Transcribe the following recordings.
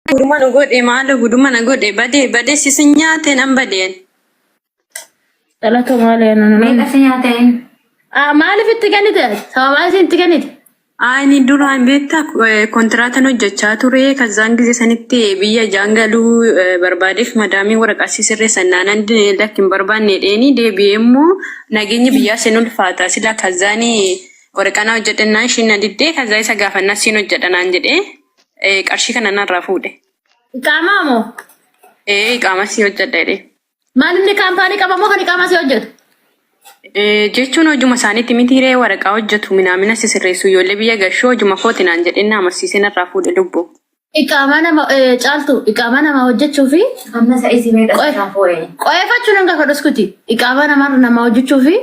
Guduma nu godhe maal guduma na godhe badee sisin nyaateen an badeen. Dhalata malee Meeqa si nyaateen? maaliif itti kennite? Sababaa isin itti kennite? Ani duraan beektaa kontiraatan hojjechaa ture kazaan ጊዜ sanitti biyya jaangaluu barbaadeef madaamii waraqaa sirreessan naanan lakkin barbaanne dheeni deebi'ee immoo nageenyi biyyaa seen ulfaata sila kazaanii waraqaa hojjedhannaan ishiin na diddee kazaa isa gaafannaa siin hojjedhanaan jedhee qarshii kana narraa fuudhe. Iqaamaa moo? Iqaama si hojjedha jedhee. Maal inni kaampaanii qaba moo kan iqaamaa si hojjetu? Jechuun hojuma isaaniitti mitiiree waraqaa hojjetu minaamina sisirreessu ijoollee biyya gashoo hojuma kootinaan jedhennaa amarsiisee narraa fuudhe lubbuu. Iqaamaa nama caaltu iqaamaa nama hojjechuu fi Amma sa'isi meeqa si nyaateen? qo'eeffachuun hanga fedhaskuti. Iqaamaa nama hojjechuu fi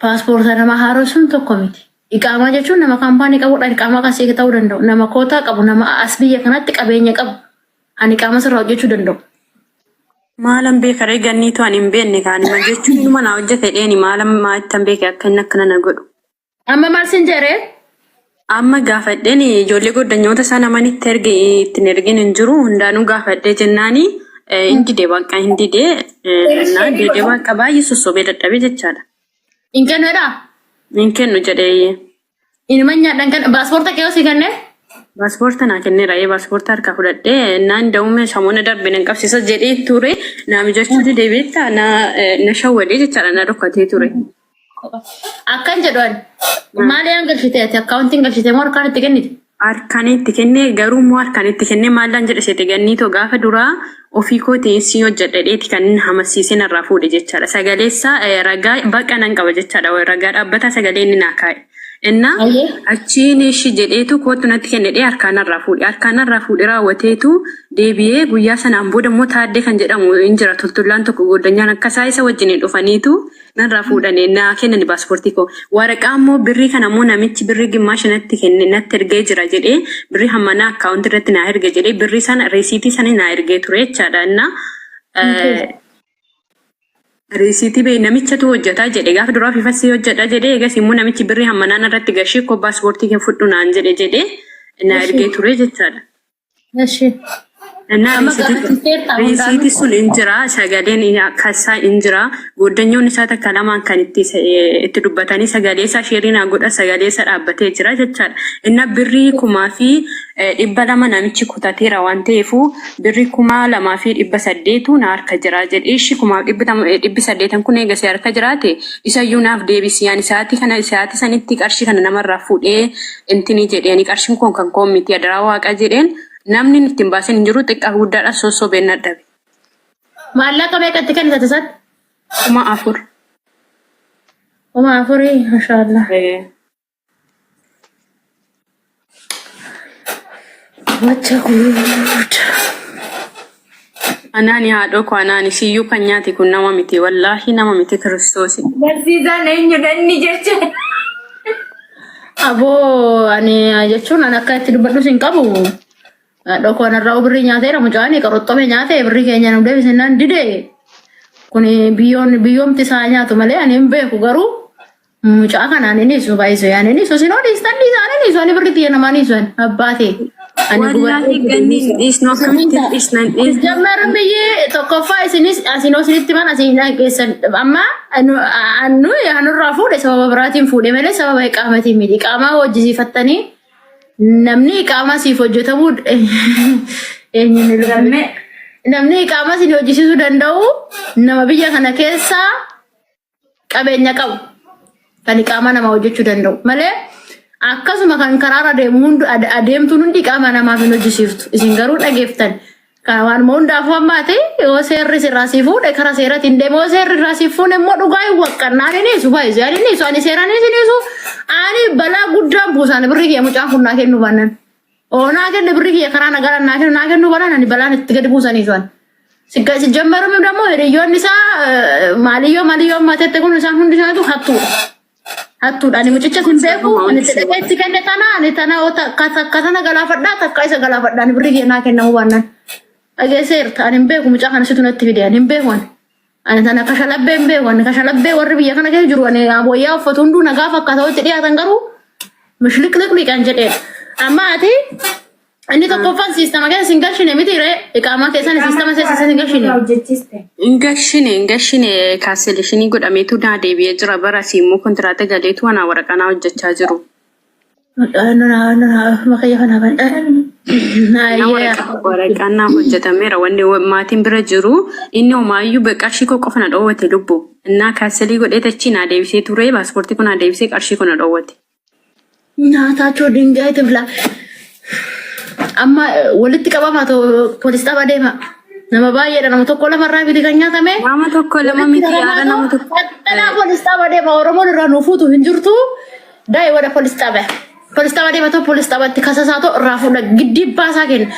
paaspoorta nama haaromsuun tokko miti. Iqaamaa jechuun nama kaampaanii qabudha. Iqaamaa kasii ta'uu danda'u. Nama kootaa qabu, nama as biyya kanatti qabeenya qabu. Ani iqaamaa sirraa hojjechuu danda'u. Maalan beekaree ganniitu ani hin beekne kaanima jechuun inuma na hojjete dheeni maalan maalittan beeke akka inni akkana na godhu. Amma maal sin jedhee? Amma gaafadheen ijoollee goddanyoota isaa namanitti erge ittiin ergin hin jiru hundaanuu gaafadhee jennaani hin didee bakka hin didee didee bakka baay'ee sossobee dadhabee jechaadha. Hin kennuudhaa? Hin kennu jedhee. Inuma nyaadhaan kan paaspoorta kee osii kennee? Paaspoorta naa kenneera paaspoorta harkaa fudhadhee naan da'ume samoona darbe nan qabsiisa jedhee ture naami jechuu didee beektaa na shawwadee jechaadha na dhokkatee ture. Akkan jedhan maali aan galchite ati akkaawuntiin galchite moo harkaan itti kennite? Harkaan itti kennee garuu immoo harkaan itti kennee maallaan jedhe seete ganniitoo gaafa duraa ofii kootii si hojjedhadheeti kan amarsiisee narraa fuudhe jechaadha. Sagaleessa ragaa baqa nan qaba jechaadha ragaa dhaabbataa sagalee inni naa kaa'e. Inna achiin ishi jedheetu kootu natti kennedhee harkaan irraa fuudhe. Harkaan irraa fuudhe raawwateetu deebi'ee guyyaa sanaan booda immoo taaddee kan jedhamu hin jira tultullaan tokko goddanyaan akkasaa isa wajjin dhufaniitu narraa fuudhanii naa kennani paaspoortii koo. Waraqaa immoo birrii kana immoo namichi birrii gimmaasha natti kenne natti ergee jira jedhee birrii hammanaa akkaawuntii irratti naa erge jedhee birrii sana reesiitii sana naa ergee ture jechaadha. Inna Reesiitii bee namichatu hojjetaa jedhe gaafa duraa fifasii hojjedha jedhee eegas immoo namichi birrii hammanaan irratti gashee koo paaspoortii kee fudhu naan jedhee na ergee ture jechaadha. Reesiitii sun hin jira sagaleen akkasaa hin jira goddanyoon isaa takka lamaan kan itti dubbatanii sagalee isaa sheeriin godha sagalee isaa dhaabbatee jira jechaadha. Inna birrii 2,200 namichi kutateera waan ta'eefu birrii 2,208 na harka jira jedhe ishi 2,800 kun eegasee harka jiraate isayyuu naaf deebisi ani sa'aatii kana sa'aatii sanitti qarshii kana namarraa fuudhee intini jedheeni qarshiin kun kan koo miti adaraa waaqa jedheen namni ittiin baasin hin jiru xiqqaa guddaadha sossobeen nadhabe. Maallaqa meeqatti kennite tasatti? 4,000. 4,000 mashaallah. Wacha guuta. Anaani haadhoo koo anaani siyyuu kan nyaati kun nama miti wallaahi nama miti kiristoosi. Barsiisaan eenyudhanni jecha. Aboo ani jechuun an akka itti dubbadhu sin qabu. Dhokoo narraa birrii nyaateera mucaanii qaroxxome nyaatee birrii keenya nu deebisennaan didee. Kuni biyyoomti isaa nyaatu malee ani hin beeku garuu mucaa kanaan inni isu baay'isu yaani inni isu sinoo dhiistan dhiisaan inni isu ani birrii xiyya namaan isu abbaate. Wallaahi ganni dhiisnoo akkamitti dhiisnan dhiisnan. Jammaran biyyee tokkoffaa asinoo isinitti mana asin keessan amma annu yaanurraa fuudhe sababa biraatiin fuudhe malee sababa iqaamatiin miti iqaamaa hojjisiifattanii namni iqaamaa siif hojjetamuu namni iqaamaa siin hojjisiisuu danda'u nama biyya kana keessa qabeenya qabu kan iqaamaa nama hojjechuu danda'u malee akkasuma kan karaara adeemtuun hundi iqaamaa namaaf hin hojjisiiftu isin garuu dhageeftan kan waan hundaafuu ammaa ta'e yoo seerri sirraa si fuudhe karaa seeratiin deema yoo seerri irraa si fuudhe immoo dhugaa hin waqqannaa ni isu baay'isu yaani ni isu ani seeraan isin isu ani balaa guddaan buusan birrii kiyya mucaan kun naa kennu bannan naa kennu birrii kiyya karaa nagaraa naa kennu bannan ani balaan itti gadi buusan isu ani si jammaruun immoo hiriyoonni isaa maaliyyoo maateette kun isaan hundi isaatu hattuudha ani mucicha sin beeku ani itti kenne ani tana galaafadhaa takka isa galaafadhaa ani birrii kiyya naa kennamu bannan. Ageeseerta ani hin beeku mucaa kana situ natti fide ani hin beeku ani tana kashalabbee hin beeku ani kashalabbee warri biyya kana keessa jiru ani abooyyaa uffatu hunduu nagaa fakkaata walitti dhiyaatan garuu mishliqliqliqan jedhee amma ati Inni tokkoffaan siistama keessa hin galchine miti ree iqaamaa keessan siistama keessa hin galchine. Hojjechiste. Ingashine kaaseleeshinii godhameetu naa deebi'ee jira bara siimmoo kontiraata galeetu ana waraqanaa hojjechaa jiru. Makayya kana Waraqanaa hojjetameera wanni maatiin bira jiru inni homaayyuu qarshii koo qofa na dhoowwate lubbu. Innaa kaaselii godhee tachi naa deebisee ture paaspoortii kun naa deebisee qarshii kun na dhoowwate. nyaataachoo dingaa itti fila. Amma walitti qabamaa polis xaba deema. Nama baay'eedha nama tokko lamarraa biti kan nyaatame. Nama tokko lama miti yaada nama tokko. Dhalaa polis xaba deema Oromoon irraa nuufuutu hin jirtu. Daa'ii wada polis xaba. Polis xaba deema ta'u polis xabatti kasasaa ta'u irraa fuudha giddi baasaa kenna.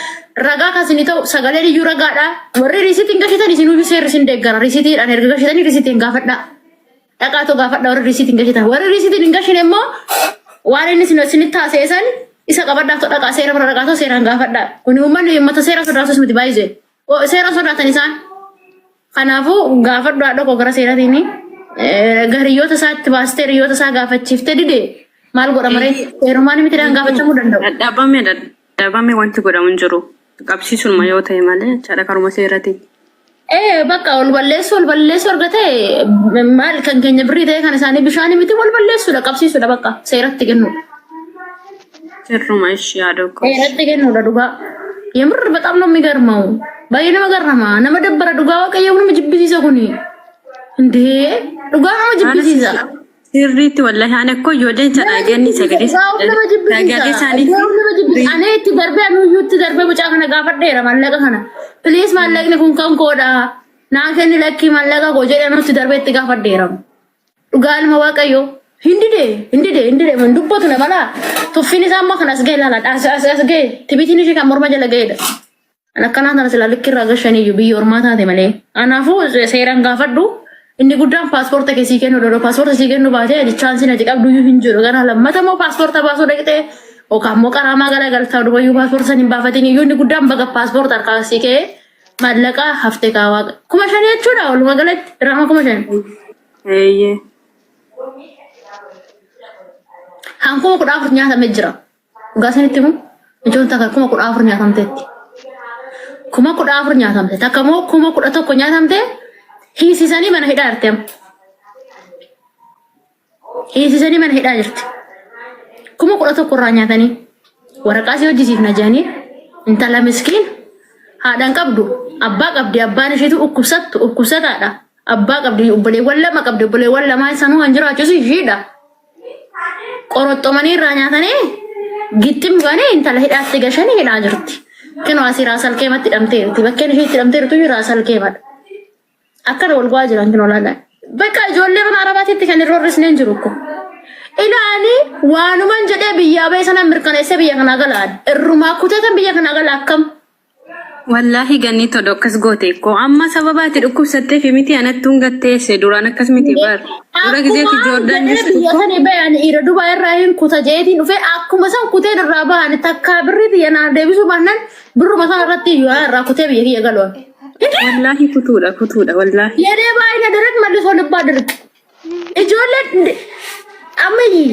Ragaa kaasini ta'u sagalee iyyuu ragaadha. Warri riisiitiin gashitan isinuu biseerri isin deeggara. Riisiitiidhaan erga gashitanii riisiitiin gaafadha. Dhaqaatu gaafadha warri riisiitiin gashitan. Warri riisiitiin hin gashine immoo waan inni isinitti taaseessan isa qabadhaaf ta'u dhaqaa seera bira dhaqaatu seeraan gaafadha. Kuni uummanni uummata seera sodaatus miti baay'isee. Seera sodaatan isaan. Kanaafuu gaafadhaa dhaqoo gara seeratiin gariyyoota isaatti baastee hiriyoota isaa gaafachiiftee dide maal godha maree seerumaan miti dhaan gaafachamuu danda'u. Dadhabame wanti godhamu hin jiru. Qabsiisuun yoo ta'e malee chaadha karuma seeratiin. Bakka ol balleessu argatee maal kan keenya birrii ta'e kan isaanii bishaan miti wal balleessuudha qabsiisuudha bakka seeratti kennuudha. Sirruma ishee yaada tokko. Seeratti kennuudha dhugaa. Yemir በጣም ነው የሚገርመው. ባይ ነው ገረማ ነመ ደበረ ዱጋ ወቀየው ነው ጅብሲሳ ኩኒ እንዴ ዱጋ ነው ጅብሲሳ sirriitti wallahi ani akko ijoolleen sadhaaganii sagalee isaanii ani itti darbee anu itti darbee bocaa kana gaafadheera mallaqa kana please mallaqni kun kan koodha naa kenni lakki mallaqa koo jedhee nutti darbee itti gaafadheera dhugaa ilma waaqayyo hindide man dubbatu na mala tuffin isaa amma kan as ga'e laala as ga'e tibitiin ishee kan morma jala ga'edha akkanaa sana sila likkirraa gashaniyyuu biyya ormaa taate malee anaafuu seeraan gaafadhu inni guddaan paaspoorta keessii kennu dhodoo paaspoorta sii kennu baatee chaansiin ati qabduyyuu hin jiru gara lammata moo paaspoorta baasuu dhaqxee yookaan immoo qaraamaa garagaltaa dhubayyuu paaspoorta san hin baafatin iyyuu inni guddaan baga paaspoorta harkaa sii ka'ee maallaqa haftee kaawaa 5,000 jechuudha walumaa galatti irraa 5,000. Hankuma 14 nyaatamee jira. Gaasanitti immoo ijoon takka 14 nyaatamteetti. 14 nyaatamte takka immoo 11 nyaatamte hiisisanii mana hidhaa jirti. Hiisisanii mana hidhaa jirti. 11 irraa nyaatanii waraqaa si hojjisiifna jedhanii intala miskiin haadhaan qabdu abbaa qabdi abbaan isheetu dhukkubsataadha. Abbaa qabdi obboleewwan lama qabdi obboleewwan lamaa isaanuu kan jiraachisu ishiidha. Qoroxxomanii irraa nyaatanii gittim goonee intala hidhaatti gashanii hidhaa jirti. Kinoo asii raasalkee matti hidhamteerti. Bakkeen ishee itti hidhamteertu raasalkee madha. Akkana wal bu'aa jiran kinoo laala. Bakka ijoollee mana arabaatiitti kan irra horrisneen jiru ko. Ilaani waanuman jedhee biyyaa ba'e sana mirkaneessee biyya kanaa galaan. Irrumaa kuteetan biyya kanaa gala akkam. Wallahi ganni todo akkas goote ko amma sababaati dhukkubsattee fi miti anattuun gatteesse duraan akkas miti bar dura gizeeti Jordan jechuudha biyya kana bayan ira duba irraa hin kuta jeetiin dhufe akkuma san kutee irraa ba'an takka birri biyya na deebisu baannan birru mataa irratti yoo irraa kutee biyya kiyya galoon wallahi kutuudha wallahi yedee baay'ina direk mallisoo libbaa direk ijoollee ammayyi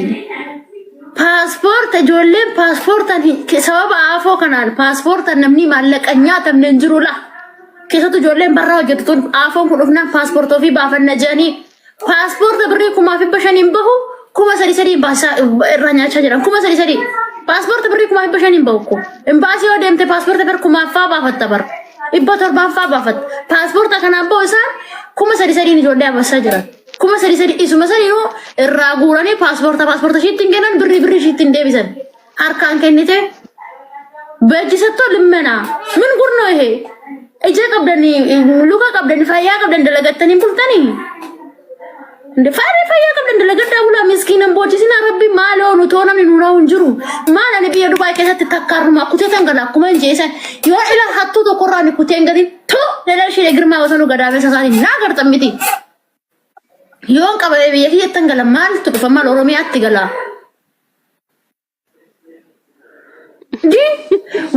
paaspoorta ijoolleen paaspoortaan sababa afoo kanaan paaspoortaan namni maallaqa nyaatamne hin jiru la keessattuu ijoolleen barraa hojjetu afoon kun dhufnaan paaspoorta ofii baafanna jedhanii paaspoorta birrii 5,500 bahu 3,300 baasaa irraa nyaachaa jiran 3,300 paaspoorta birrii 5,500 bahu ko imbaasii yoo deemte paaspoorta bir 1,000 baafatta bar 700 baafatta paaspoorta kanaan bahu isaan 3,300 ijoollee abbaasaa jiran. 3,300 isuma sanuu irraa guuranii paaspoorta shiittiin kennan birrii shiittiin deebisan harkaan kennite beeksisattoo limmena min gurnoo ihe ija qabdanii luka qabdanii fayyaa qabdan dalagattanii bultanii fayyaa qabdan dalagaddaa bulaa miskiinan boochisina rabbi maaloo nu toonamni nuuraa hin jiru maal ani biyya Dubaay keessatti takkaarrumaa kuteetan gala akkuma hin jeesan yoo ila hattuu tokkorraa ni kuteen gadi too dadalshee girmaa osoo nu gadaamessa isaatiin naa gartan miti. Yoon qabee biyya kiyyattan gala maaltu dhufa maal Oromiyaatti gala.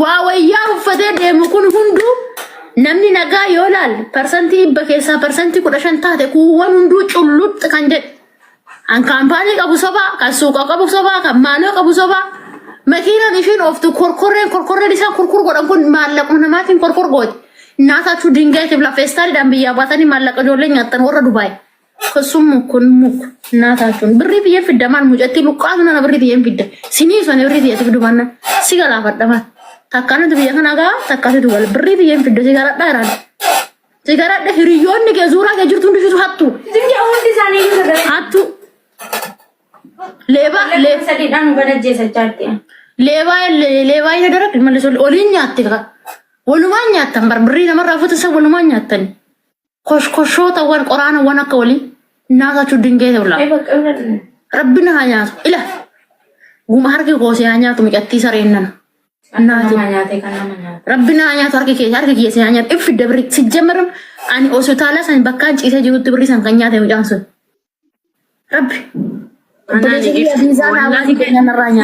Waa wayyaa uffatee deemu kun hunduu namni nagaa yoo laal parsantii 100 keessaa parsantii 15 taate kuuwwan hunduu cullutti kan jedhe. An kaampaanii qabu sobaa, kan suuqa qabu sobaa, kan maaloo qabu sobaa. makiinaan ishiin ooftu korkorreen isaa kurkur godhan kun maallaqa namaatiin korkor gooti. Naatachu dingaa tibla feestaaliidhaan biyyaa baatanii maallaqa ijoollee nyaattan warra Dubaay. Kosummu kun muk naatachuun birrii biyya fidda maal mucatti luqqaatu nana birrii biyya fidda. Sinii sone birrii biyya fiddu banna si galaafadhama. Takkaanatu biyya kana gaa takkaatu wal birrii biyya fidda si garadhaa jiraan. Si garadha hiriyoonni kee suuraa kee jirtu hundi fitu hattu. Dingaa hundi isaanii iyyuu sagale. Hattu. Leebaa sadiidhaan gadajjeessa jaarti. leebaa ina darab mallisoo oliin nyaatti ka. Walumaan nyaattan birrii namarraa fuutisa walumaan nyaattan. Koshkoshota wan qoraana wan akka waliin naatachu dingaa ta'u laa. Rabbina haa nyaatu. Ila guma harki koosee haa nyaatu miqattii sareennan. Rabbina haa nyaatu harki keessa haa nyaatu. Iffi dabri si jammaram ani hospitaala san bakkaan ciisee jirutti birrii san kan nyaate mucaan sun. Rabbi.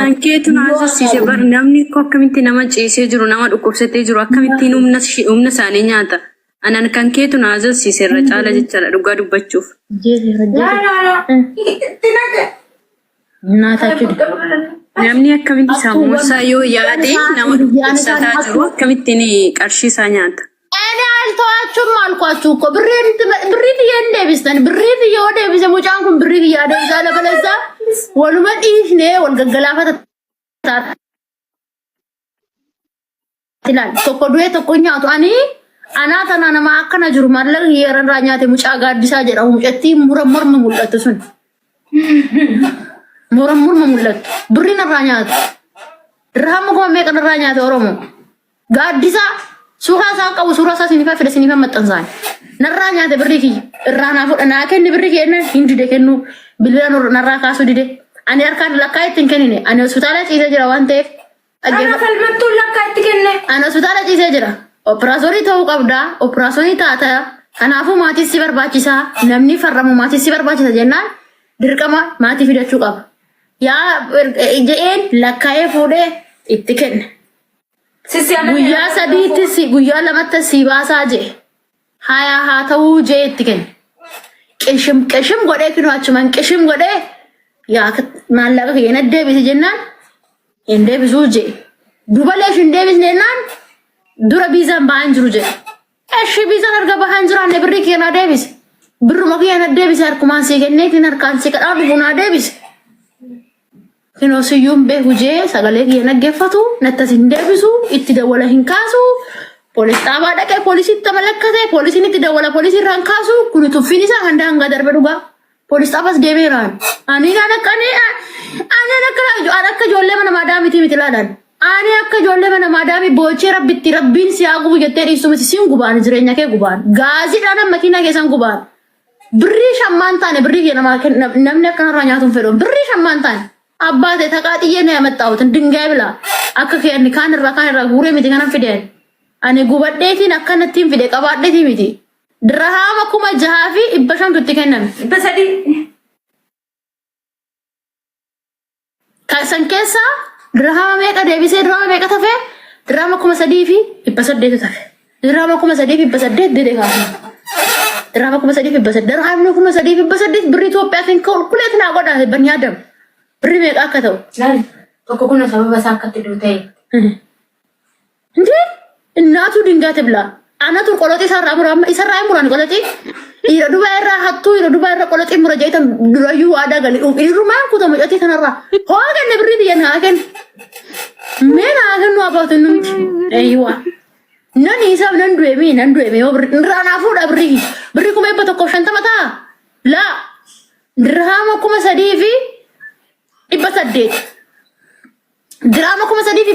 Ankeetu naasisiise bar namni akkamitti nama ciisee jiru nama dhukkubsatee jiru akkamittiin humna isaanii nyaata. Anan kan keetu naasisiise irra caala jechaadha dhugaa dubbachuuf. Namni akkamitti sammuu yoo yaade nama dhukkubsataa jiru akkamittiin qarshii isaa nyaata. Ani altoachum alquachu ko birri yende bistan birri yode bisa mucaan kun birri yade sala balasa waluma dhiifne wal gaggalaafata tilal tokko du'e tokko nyaatu ani anaata nama akkana jiru mallan yeran ra nyaate mucaa gaaddisaa jedhamu mucatti muramur mul'atu sun muramur mul'atu birri narraa nyaatu dirham ko meeqa narraa nyaate oromo gaaddisaa Surah saya kau surah saya sini matan saya. Narra nyaate birri ki irrana fudhana kenni birri ki enna hindi de kennu bilbila narra kaasu dide. Ani arkaan lakkaayitti kennine ani hospitaala ciisee jira waan ta'eef. Ana falmattuu lakkaayitti kenne. Ani hospitaala ciisee jira. Operaasyoonii ta'uu qabda. Operaasyoonii taata. Kanaafuu maatii si barbaachisa. Namni farramu maatii si barbaachisa jennaan dirqama maatii fidachuu qaba. Yaa je'een lakkaa'ee fuudhee itti kenne. Guyyaa sadiitti guyyaa lamatti si baasaa jee haa ta'uu jee itti kenne qishim godhee kinu achumaan qishim godhee yaa maallaqa keenya deebisi jennaan hin deebisuu jee dubaleef hin deebisne jennaan dura biizaan bahan jiru jee eshi biizaan arga bahan jiru anne birrii keenya deebisi birruma keenya deebisi harkumaan si kenneetiin harkaan si kadhaa dhufunaa deebisi. Kino siyum be huje sagale ki naggeeffatu nattasin deebisu itti dawala hin kaasu polis taaba dhaqee polisi tamalakkate polisi itti dawala polisi irraan kaasu kun tuffin isa handa hanga darbe dhuga polis taabas deemeeraan ani akka ijoollee mana maadaamiti miti laadan ani akka ijoollee mana maadaami boochee rabbiin si haa gubu jettee dhiisu miti siin gubaan jireenya kee gubaan gaazidhaan makiinaa keessan gubaan birrii shammaan taane birrii kee namni akkanarraa nyaatuun fedhuun birrii shammaan taane. Abbaate taqaaxiyee na yaamaxaawutin dingaa bila akka keenni kaan irraa guuree miti kanan fideen ani gubadheetiin akkanattiin fide qabaadheetii miti dirhama 6,500 itti kenname 300 kan keessa dirhama meeqa deebisee dirhama meeqa tafe dirhama 3,800 tafe dirhama 3,800 dide kaasu dirhama 3,800 dirhama 3,800 birrii Itoophiyaatiin kalkuleet naa godhaa banni adam. Birri meeqa akka ta'u? Tokko kun sababa isaa akkatti dhufu ta'e. Ndi እናቱ ድንጋይ ትብላ አናቱ ቆሎጤ ይሰራ ሙራን ቆሎጤ ይረዱ ባይራ ሀቱ ይረዱ ባይራ ቆሎጤ ሙረጃይተ ድራዩ አዳገል ይሩማ ኩተ መጨቴ ተነራ ሆገን ብሪት የናገን ምን አገኑ አባቱን አይዋ ነን ሂሳብ ነንዱ የሚ ወብራና ፉዳ ብሪ ኩመ በተኮ ሸንተመታ ላ ድርሃም ኩመ ሰዲፊ ይበሰደት ድራማ ኮመ ሰዲፍ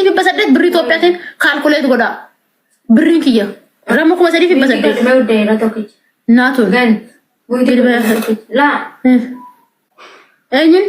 ይበሰደት ብር ኢትዮጵያትን ካልኩሌት ጎዳ ብሪን ክያ ድራማ ኮመ ሰዲፍ ይበሰደት ናቱ ገን ላ እኝን